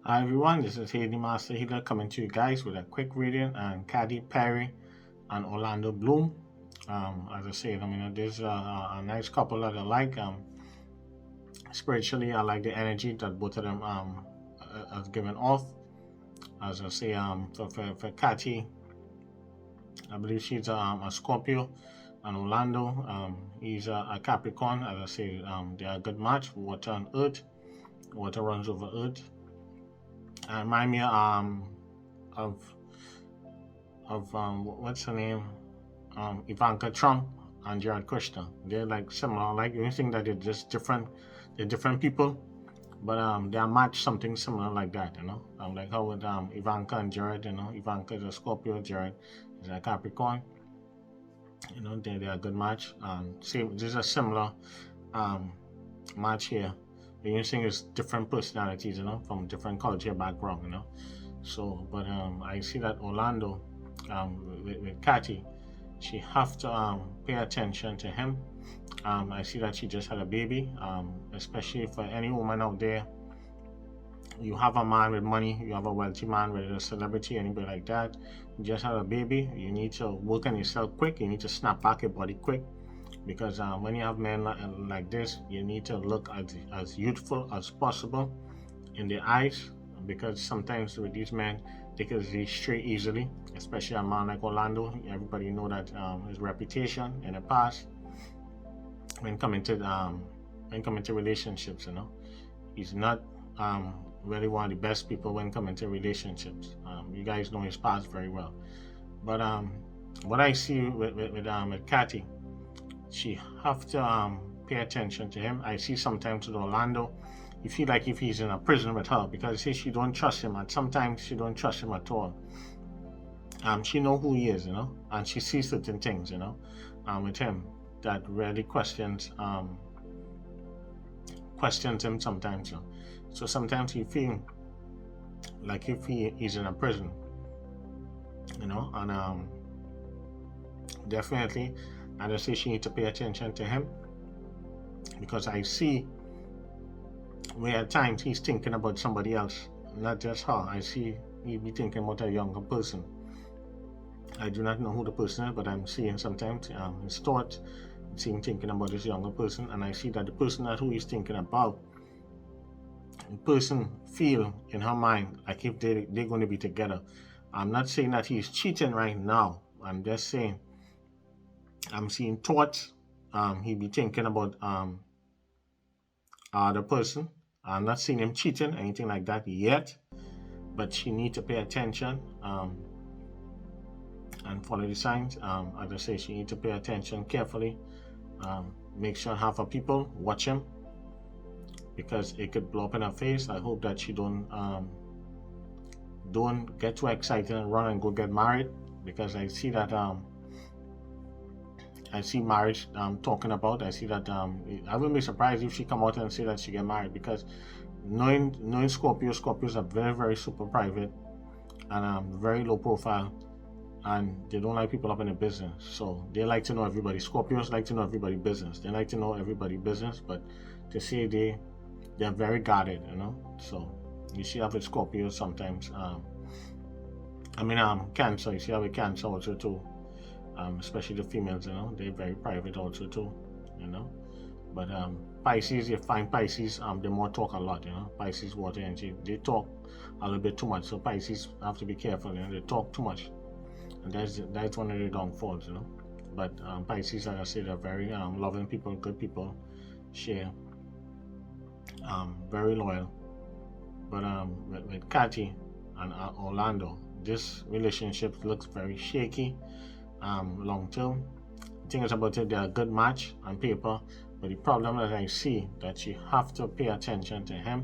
Hi everyone, this is Haiti Master Healer coming to you guys with a quick reading on Katy Perry and Orlando Bloom. As I said, there's a nice couple that I like. Spiritually, I like the energy that both of them have given off. As I say, for Katy, I believe she's a Scorpio, and Orlando, he's a Capricorn. As I say, they are a good match. Water and Earth, water runs over Earth. And remind me of what's her name? Ivanka Trump and Jared Kushner. They're like similar. Like you think that they're just different. They're different people, but they are matched something similar like that. Like how with Ivanka and Jared. Ivanka is a Scorpio, Jared is a Capricorn. They're a good match. Same. This is a similar um, match here. The only thing is different personalities. From different culture background. So, but I see that Orlando, with Katy, she have to pay attention to him. I see that she just had a baby. Especially for any woman out there, you have a man with money, you have a wealthy man, whether a celebrity, anybody like that. You just had a baby. You need to work on yourself quick. You need to snap back your body quick. Because when you have men like this, you need to look as youthful as possible in the eyes, because sometimes with these men they can stray easily, especially a man like Orlando. Everybody know that his reputation in the past when coming to relationships, he's not really one of the best people when coming to relationships. You guys know his past very well, but what I see with Katy, she have to pay attention to him. I see sometimes with Orlando, you feel like if he's in a prison with her, because she don't trust him, and sometimes she don't trust him at all. She know who he is, and she sees certain things, with him that really questions him sometimes. So sometimes you feel like if he's in a prison, and definitely, I just say she need to pay attention to him, because I see where at times he's thinking about somebody else, not just her. I see he be thinking about a younger person. I do not know who the person is, but I'm seeing sometimes his thoughts, see him thinking about this younger person, and I see that the person that who he's thinking about, the person feel in her mind like if they're going to be together. I'm not saying that he's cheating right now. I'm just saying I'm seeing thoughts. He be thinking about the person. I'm not seeing him cheating, anything like that yet, but she need to pay attention and follow the signs. As I say, she need to pay attention carefully. Make sure half of people watch him, because it could blow up in her face. I hope that she don't get too excited and run and go get married, because I see that I see marriage talking about. I see that I wouldn't be surprised if she come out and say that she get married, because knowing Scorpios are very, very super private and very low profile, and they don't like people up in the business. So they like to know everybody. Scorpios like to know everybody's business. They like to know everybody's business, but to say they're very guarded, So you see how with Scorpios sometimes. Cancer. You see how with Cancer also too. Especially the females, they're very private also too, But Pisces, you find Pisces, they more talk a lot, Pisces, water energy, they talk a little bit too much. So Pisces have to be careful, they talk too much, and that's one of the downfalls, But Pisces, like I said, are very loving people, good people, share, very loyal. But with Katy and Orlando, this relationship looks very shaky. Long term. The thing is about it, they're a good match on paper, but the problem that I see that you have to pay attention to him.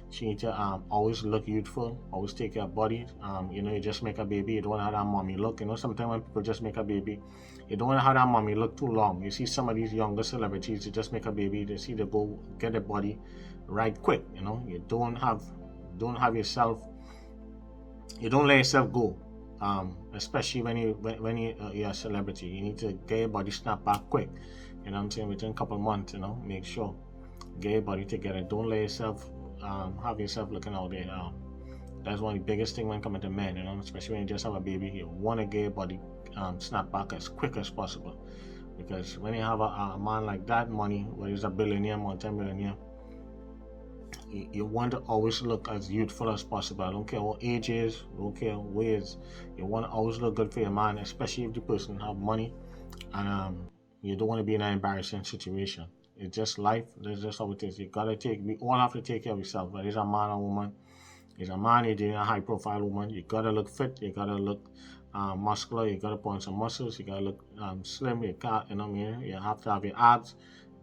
She need to always look youthful, always take care of body. You just make a baby, you don't want to have that mommy look. Sometimes when people just make a baby, you don't want to have that mommy look too long. You see some of these younger celebrities, they just make a baby, they see they go get their body right quick. You don't have yourself, you don't let yourself go. Especially when you're a celebrity, you need to get your body snapped back quick. I'm saying within a couple of months. Make sure get your body together. Don't let yourself have yourself looking out there That's one of the biggest things when coming to men, especially when you just have a baby. You want to get your body snapped back as quick as possible. Because when you have a man like that, money, whether he's a billionaire, multi-millionaire, you want to always look as youthful as possible. I don't care what age is, don't care where is. You want to always look good for your man, especially if the person have money, and you don't want to be in an embarrassing situation. It's just life. That's just how it is. We all have to take care of yourself. Whether it's a man or woman, it's a man, you're dating a high-profile woman. You gotta look fit. You gotta look muscular. You gotta put on some muscles. You gotta look slim. You can't, what I mean? You have to have your abs.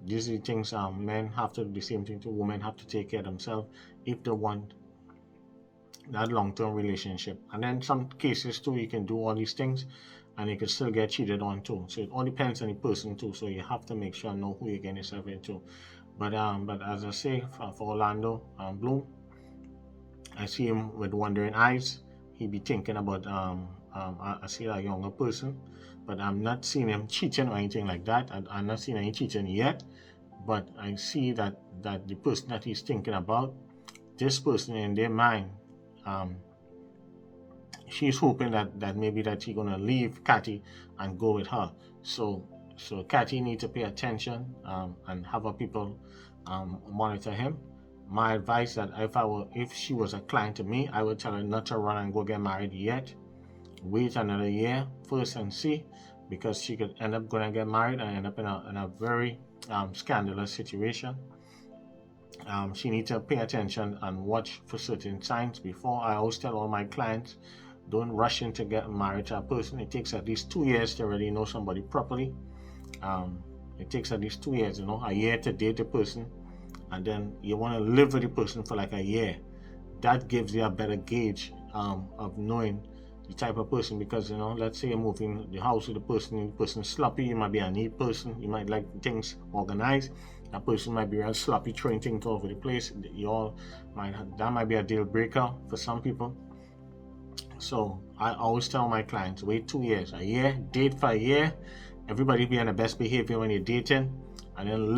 These are the things men have to do the same thing to women have to take care of themselves if they want that long-term relationship. And then some cases too, you can do all these things and you can still get cheated on too. So it all depends on the person too. So you have to make sure know who you're getting yourself into. But as I say, for Orlando Bloom, I see him with wondering eyes. He be thinking about I see a younger person, but I'm not seeing him cheating or anything like that. I'm not seeing any cheating yet. But I see that the person that he's thinking about, this person in their mind, she's hoping that maybe that he's gonna leave Katy and go with her. So Katy needs to pay attention and have her people monitor him. My advice that if she was a client to me, I would tell her not to run and go get married yet. Wait another year first and see, because she could end up going to get married and end up in a very scandalous situation. She needs to pay attention and watch for certain signs before. I always tell all my clients, don't rush into getting married to a person. It takes at least 2 years to already know somebody properly. It takes at least 2 years, a year to date a person, and then you want to live with the person for like a year. That gives you a better gauge of knowing the type of person, because let's say you're moving the house with the person sloppy. You might be a neat person, you might like things organized. That person might be real sloppy, throwing things all over the place. That might be a deal breaker for some people. So I always tell my clients, wait 2 years, a year, date for a year. Everybody be on the best behavior when you're dating, and then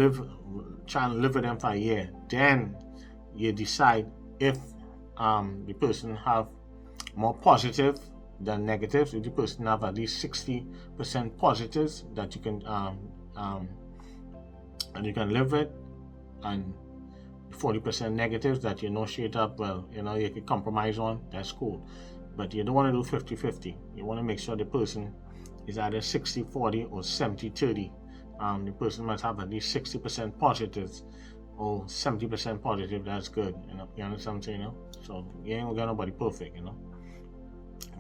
try and live with them for a year. Then you decide if the person have more positive than negatives. If the person have at least 60% positives that you can live with, and 40% negatives that straight up, you can compromise on, that's cool. But you don't want to do 50-50. You want to make sure the person is either 60-40 or 70-30. The person must have at least 60% positives or 70% positive. That's good. You understand what I'm saying? So you ain't gonna get nobody perfect,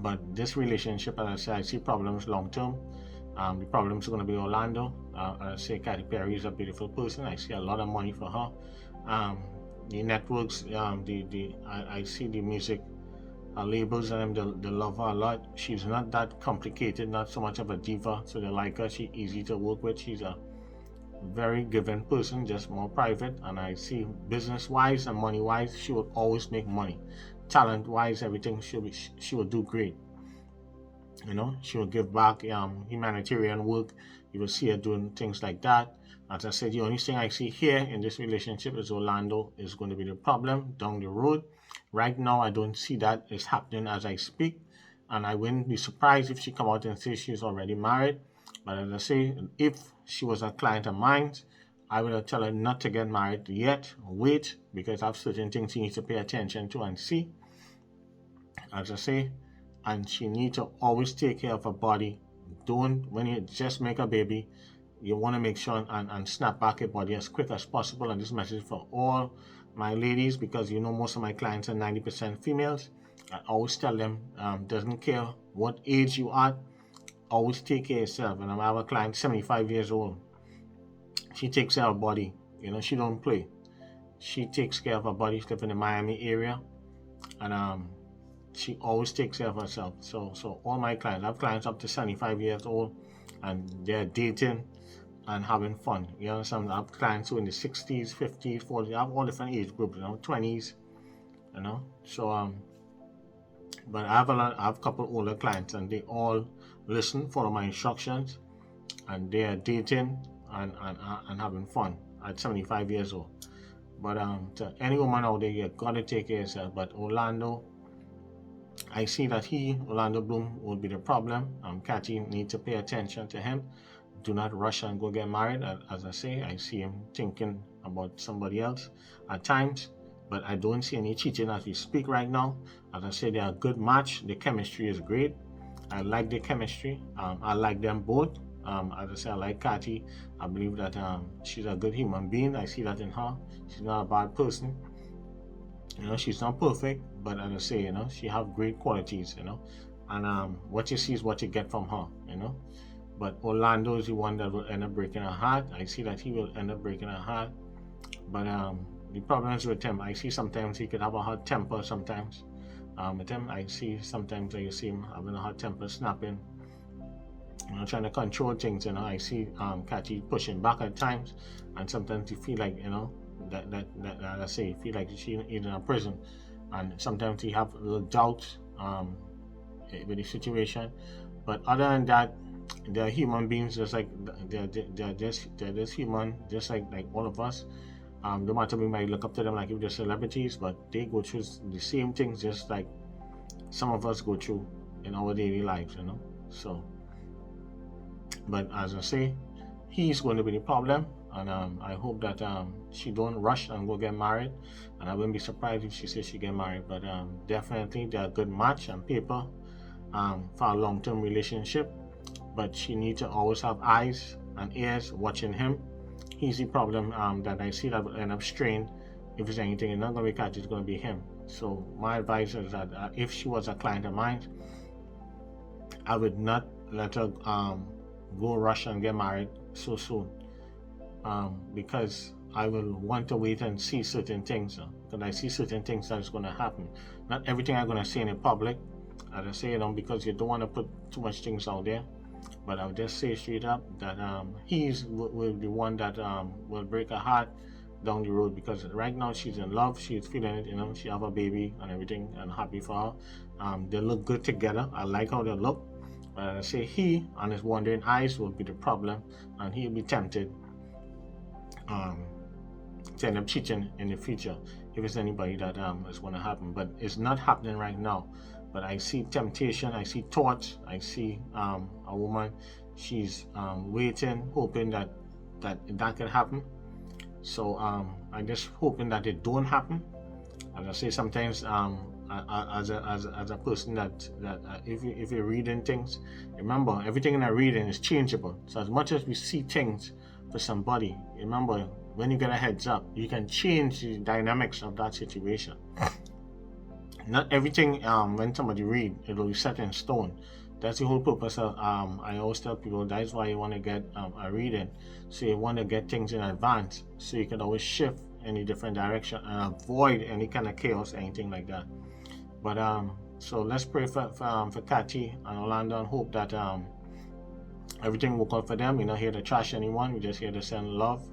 But this relationship, as I say, I see problems long term. The problems are going to be Orlando. I say Katy Perry is a beautiful person. I see a lot of money for her. The networks, I see the music labels and they love her a lot. She's not that complicated, not so much of a diva, so they like her. She's easy to work with. She's a very given person, just more private. And I see business-wise and money-wise, she will always make money. Talent-wise, everything, she will do great. She will give back humanitarian work. You will see her doing things like that. As I said, the only thing I see here in this relationship is Orlando is going to be the problem down the road. Right now, I don't see that is happening as I speak. And I wouldn't be surprised if she come out and say she's already married. But as I say, if she was a client of mine, I would tell her not to get married yet. Wait, because I have certain things she needs to pay attention to and see. As I say, and she needs to always take care of her body. When you just make a baby, you want to make sure and snap back your body as quick as possible. And this message for all my ladies, because most of my clients are 90% females. I always tell them, doesn't care what age you are, always take care of yourself. And I have a client 75 years old. She takes care of her body. She don't play. She takes care of her body. She lives in the Miami area, and she always takes care of herself. So all my clients, I have clients up to 75 years old, and they're dating and having fun. I have clients who in the 60s, 50s, 40s. I have all different age groups, 20s, So but I have a couple older clients, and they all listen, follow my instructions, and they are dating and having fun at 75 years old. But to any woman out there, you gotta take care of yourself. But Orlando, I see that Orlando Bloom, will be the problem. Katy need to pay attention to him. Do not rush and go get married. As I say, I see him thinking about somebody else at times, but I don't see any cheating as we speak right now. As I say, they are a good match. The chemistry is great. I like the chemistry. I like them both. As I say, I like Katy. I believe that she's a good human being. I see that in her. She's not a bad person. She's not perfect, but as I say, she have great qualities, and what you see is what you get from her. But Orlando is the one that will end up breaking her heart. I see that he will end up breaking her heart. But the problem is with him. I see sometimes he could have a hot temper sometimes. With him, I see sometimes you see him having a hot temper, snapping, trying to control things. I see Katy pushing back at times, and sometimes you feel like, that I say, you feel like she's in a prison, and sometimes you have a little doubt with the situation. But other than that, they're human beings, just like they're just human, just like all of us. No matter we might look up to them like if they're celebrities, but they go through the same things just like some of us go through in our daily lives, So, but as I say, he's going to be the problem, and I hope that she don't rush and go get married, and I wouldn't be surprised if she says she get married. But definitely they're a good match on paper for a long-term relationship. But she needs to always have eyes and ears watching him. He's the problem that I see that will end up strained. If it's anything, it's not going to be Katy, it's going to be him. So my advice is that if she was a client of mine, I would not let her go rush and get married so soon, because I will want to wait and see certain things, because I see certain things that is going to happen. Not everything I'm going to say in the public, as I say, because you don't want to put too much things out there. But I'll just say straight up that he's will be one that will break her heart down the road, because right now she's in love, she's feeling it, she have a baby and everything, and happy for her. They look good together. I like how they look. But I say he and his wandering eyes will be the problem, and he'll be tempted to end up cheating in the future if it's anybody that is going to happen. But it's not happening right now. But I see temptation, I see thoughts, I see a woman, she's waiting, hoping that could happen. So I'm just hoping that it don't happen. As I say, sometimes as a person that if you're reading things, remember everything in a reading is changeable. So as much as we see things for somebody, remember when you get a heads up, you can change the dynamics of that situation. Not everything when somebody read, it will be set in stone. That's the whole purpose of I always tell people that's why you want to get a reading. So you want to get things in advance, so you can always shift in a different direction and avoid any kind of chaos, anything like that. But so let's pray for Katy and Orlando, and hope that everything will out for them. We're not here to trash anyone, we're just here to send love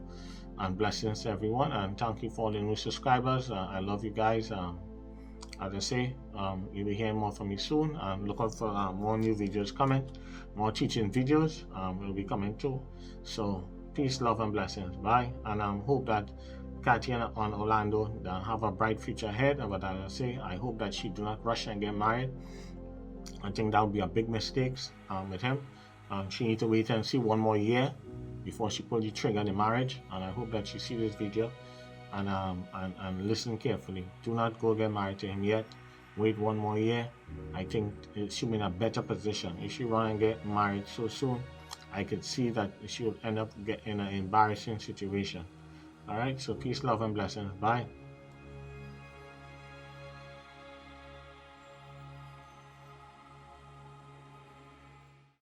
and blessings to everyone. And thank you for all the new subscribers. I love you guys. As I say, you'll be hearing more from me soon, and look out for more new videos coming, more teaching videos will be coming too. So peace, love, and blessings. Bye. And hope that Katy and Orlando have a bright future ahead. But as I say, I hope that she do not rush and get married. I think that would be a big mistake with him. She need to wait and see one more year before she pull the trigger on the marriage. And I hope that she see this video and listen carefully. Do not go get married to him yet. Wait one more year. I think she'll be in a better position. If she run and get married so soon, I could see that she will end up in an embarrassing situation. Alright, so peace, love, and blessings. Bye.